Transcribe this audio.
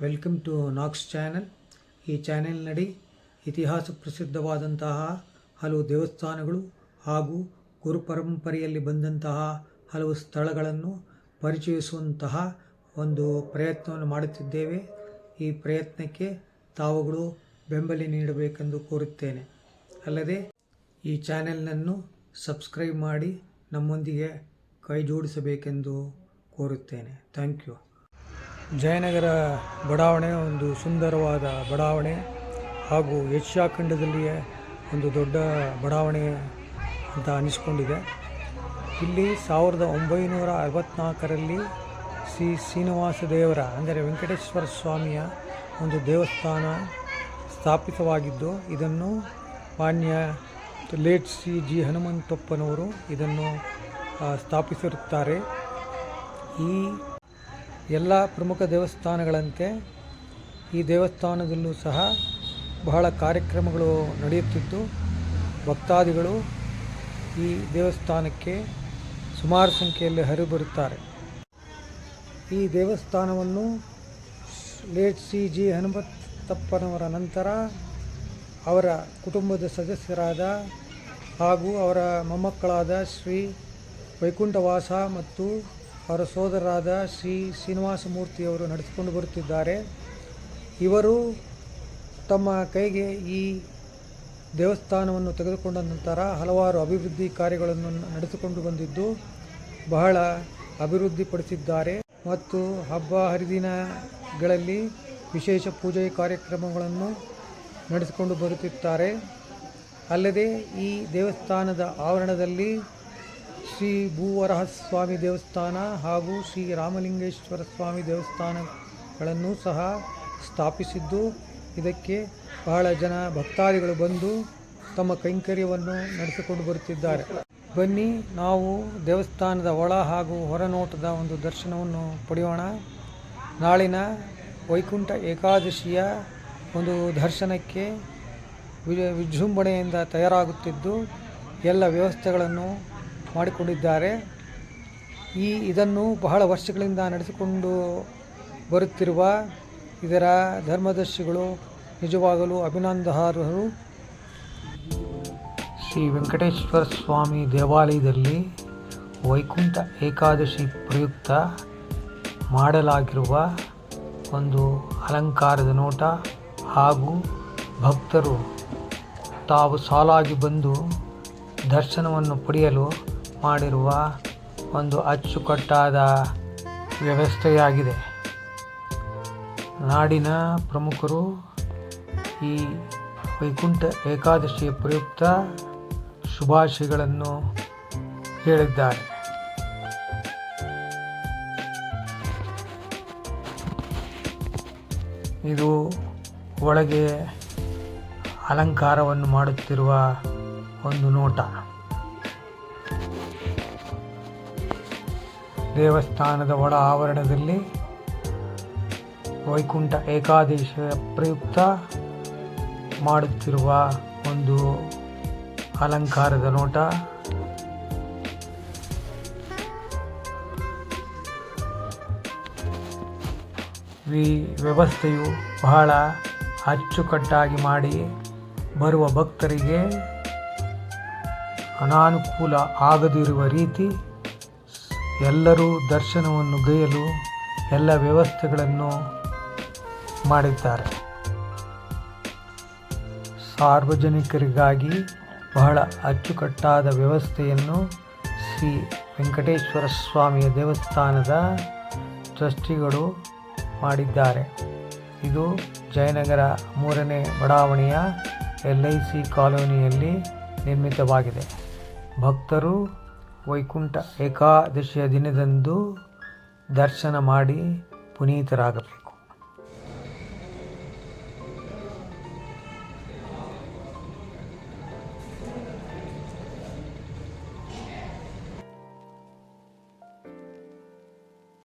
Welcome to Knox channel. ಈ ಚಾನೆಲ್ನಡಿ ಇತಿಹಾಸ ಪ್ರಸಿದ್ಧವಾದಂತಹ ಹಲವು ದೇವಸ್ಥಾನಗಳು ಹಾಗೂ ಗುರು ಪರಂಪರೆಯಲ್ಲಿ ಬಂದಂತಹ ಹಲವು ಸ್ಥಳಗಳನ್ನು ಪರಿಚಯಿಸುವಂತಹ ಒಂದು ಪ್ರಯತ್ನವನ್ನು ಮಾಡುತ್ತಿದ್ದೇವೆ. ಈ ಪ್ರಯತ್ನಕ್ಕೆ ತಾವುಗಳು ಬೆಂಬಲ ನೀಡಬೇಕೆಂದು ಕೋರುತ್ತೇನೆ. ಅಲ್ಲದೆ ಈ ಚಾನೆಲ್ನನ್ನು ಸಬ್ಸ್ಕ್ರೈಬ್ ಮಾಡಿ ನಮ್ಮೊಂದಿಗೆ ಕೈ ಜೋಡಿಸಬೇಕೆಂದು ಕೋರುತ್ತೇನೆ. Thank you. ಜಯನಗರ ಬಡಾವಣೆ ಒಂದು ಸುಂದರವಾದ ಬಡಾವಣೆ ಹಾಗೂ ಏಷ್ಯಾ ಖಂಡದಲ್ಲಿಯೇ ಒಂದು ದೊಡ್ಡ ಬಡಾವಣೆ ಅಂತ ಅನಿಸ್ಕೊಂಡಿದೆ. ಇಲ್ಲಿ 1964ರಲ್ಲಿ ಶ್ರೀ ಶ್ರೀನಿವಾಸ ದೇವರ ಅಂದರೆ ವೆಂಕಟೇಶ್ವರ ಸ್ವಾಮಿಯ ಒಂದು ದೇವಸ್ಥಾನ ಸ್ಥಾಪಿತವಾಗಿದ್ದು, ಇದನ್ನು ಮಾನ್ಯ ಲೇಟ್ ಶ್ರೀ ಜಿ ಹನುಮಂತಪ್ಪನವರು ಇದನ್ನು ಸ್ಥಾಪಿಸಿರುತ್ತಾರೆ. ಈ ಎಲ್ಲ ಪ್ರಮುಖ ದೇವಸ್ಥಾನಗಳಂತೆ ಈ ದೇವಸ್ಥಾನದಲ್ಲೂ ಸಹ ಬಹಳ ಕಾರ್ಯಕ್ರಮಗಳು ನಡೆಯುತ್ತಿದ್ದು, ಭಕ್ತಾದಿಗಳು ಈ ದೇವಸ್ಥಾನಕ್ಕೆ ಸುಮಾರು ಸಂಖ್ಯೆಯಲ್ಲಿ ಹರಿಬರುತ್ತಾರೆ. ಈ ದೇವಸ್ಥಾನವನ್ನು ಲೇಟ್ ಶ್ರೀ ಜಿ ಹನುಮಂತಪ್ಪನವರ ನಂತರ ಅವರ ಕುಟುಂಬದ ಸದಸ್ಯರಾದ ಹಾಗೂ ಅವರ ಮೊಮ್ಮಕ್ಕಳಾದ ಶ್ರೀ ವೈಕುಂಠವಾಸ ಮತ್ತು ಅವರ ಸೋದರರಾದ ಶ್ರೀ ಶ್ರೀನಿವಾಸ ಮೂರ್ತಿಯವರು ನಡೆಸಿಕೊಂಡು ಬರುತ್ತಿದ್ದಾರೆ. ಇವರು ತಮ್ಮ ಕೈಗೆ ಈ ದೇವಸ್ಥಾನವನ್ನು ತೆಗೆದುಕೊಂಡ ನಂತರ ಹಲವಾರು ಅಭಿವೃದ್ಧಿ ಕಾರ್ಯಗಳನ್ನು ನಡೆಸಿಕೊಂಡು ಬಂದಿದ್ದು ಬಹಳ ಅಭಿವೃದ್ಧಿಪಡಿಸಿದ್ದಾರೆ ಮತ್ತು ಹಬ್ಬ ಹರಿದಿನಗಳಲ್ಲಿ ವಿಶೇಷ ಪೂಜೆ ಕಾರ್ಯಕ್ರಮಗಳನ್ನು ನಡೆಸಿಕೊಂಡು ಬರುತ್ತಿದ್ದಾರೆ. ಅಲ್ಲದೆ ಈ ದೇವಸ್ಥಾನದ ಆವರಣದಲ್ಲಿ ಶ್ರೀ ಭೂವರಹಸ್ವಾಮಿ ದೇವಸ್ಥಾನ ಹಾಗೂ ಶ್ರೀ ರಾಮಲಿಂಗೇಶ್ವರ ಸ್ವಾಮಿ ದೇವಸ್ಥಾನಗಳನ್ನು ಸಹ ಸ್ಥಾಪಿಸಿದ್ದು, ಇದಕ್ಕೆ ಬಹಳ ಜನ ಭಕ್ತಾದಿಗಳು ಬಂದು ತಮ್ಮ ಕೈಂಕರ್ಯವನ್ನು ನಡೆಸಿಕೊಂಡು ಬರುತ್ತಿದ್ದಾರೆ. ಬನ್ನಿ, ನಾವು ದೇವಸ್ಥಾನದ ಒಳ ಹಾಗೂ ಹೊರನೋಟದ ಒಂದು ದರ್ಶನವನ್ನು ಪಡೆಯೋಣ. ನಾಳಿನ ವೈಕುಂಠ ಏಕಾದಶಿಯ ಒಂದು ದರ್ಶನಕ್ಕೆ ವಿಜೃಂಭಣೆಯಿಂದ ತಯಾರಾಗುತ್ತಿದ್ದು ಎಲ್ಲ ವ್ಯವಸ್ಥೆಗಳನ್ನು ಮಾಡಿಕೊಂಡಿದ್ದಾರೆ. ಇದನ್ನು ಬಹಳ ವರ್ಷಗಳಿಂದ ನಡೆಸಿಕೊಂಡು ಬರುತ್ತಿರುವ ಇದರ ಧರ್ಮದರ್ಶಿಗಳು ನಿಜವಾಗಲೂ ಅಭಿನಂದನಾರ್ಹರು. ಶ್ರೀ ವೆಂಕಟೇಶ್ವರ ಸ್ವಾಮಿ ದೇವಾಲಯದಲ್ಲಿ ವೈಕುಂಠ ಏಕಾದಶಿ ಪ್ರಯುಕ್ತ ಮಾಡಲಾಗಿರುವ ಒಂದು ಅಲಂಕಾರದ ನೋಟ ಹಾಗೂ ಭಕ್ತರು ತಾವು ಸಾಲಾಗಿ ಬಂದು ದರ್ಶನವನ್ನು ಪಡೆಯಲು ಮಾಡಿರುವ ಒಂದು ಅಚ್ಚುಕಟ್ಟಾದ ವ್ಯವಸ್ಥೆಯಾಗಿದೆ. ನಾಡಿನ ಪ್ರಮುಖರು ಈ ವೈಕುಂಠ ಏಕಾದಶಿಯ ಪ್ರಯುಕ್ತ ಶುಭಾಶಯಗಳನ್ನು ಹೇಳಿದ್ದಾರೆ. ಇದು ಒಳಗೆ ಅಲಂಕಾರವನ್ನು ಮಾಡುತ್ತಿರುವ ಒಂದು ನೋಟ. ದೇವಸ್ಥಾನದ ಒಳ ಆವರಣದಲ್ಲಿ ವೈಕುಂಠ ಏಕಾದಶಿಯ ಪ್ರಯುಕ್ತ ಮಾಡುತ್ತಿರುವ ಒಂದು ಅಲಂಕಾರದ ನೋಟ. ಈ ವ್ಯವಸ್ಥೆಯು ಬಹಳ ಅಚ್ಚುಕಟ್ಟಾಗಿ ಮಾಡಿ ಬರುವ ಭಕ್ತರಿಗೆ ಅನಾನುಕೂಲ ಆಗದಿರುವ ರೀತಿ ಎಲ್ಲರೂ ದರ್ಶನವನ್ನು ಗೈಯಲು ಎಲ್ಲ ವ್ಯವಸ್ಥೆಗಳನ್ನು ಮಾಡಿದ್ದಾರೆ. ಸಾರ್ವಜನಿಕರಿಗಾಗಿ ಬಹಳ ಅಚ್ಚುಕಟ್ಟಾದ ವ್ಯವಸ್ಥೆಯನ್ನು ಶ್ರೀ ವೆಂಕಟೇಶ್ವರ ಸ್ವಾಮಿಯ ದೇವಸ್ಥಾನದ ಟ್ರಸ್ಟಿಗಳು ಮಾಡಿದ್ದಾರೆ. ಇದು ಜಯನಗರ 3ನೇ ಬಡಾವಣೆಯ LIC ಕಾಲೋನಿಯಲ್ಲಿ ನಿರ್ಮಿತವಾಗಿದೆ. ಭಕ್ತರು ವೈಕುಂಠ ಏಕಾದಶಿಯ ದಿನದಂದು ದರ್ಶನ ಮಾಡಿ ಪುನೀತರಾಗಬೇಕು.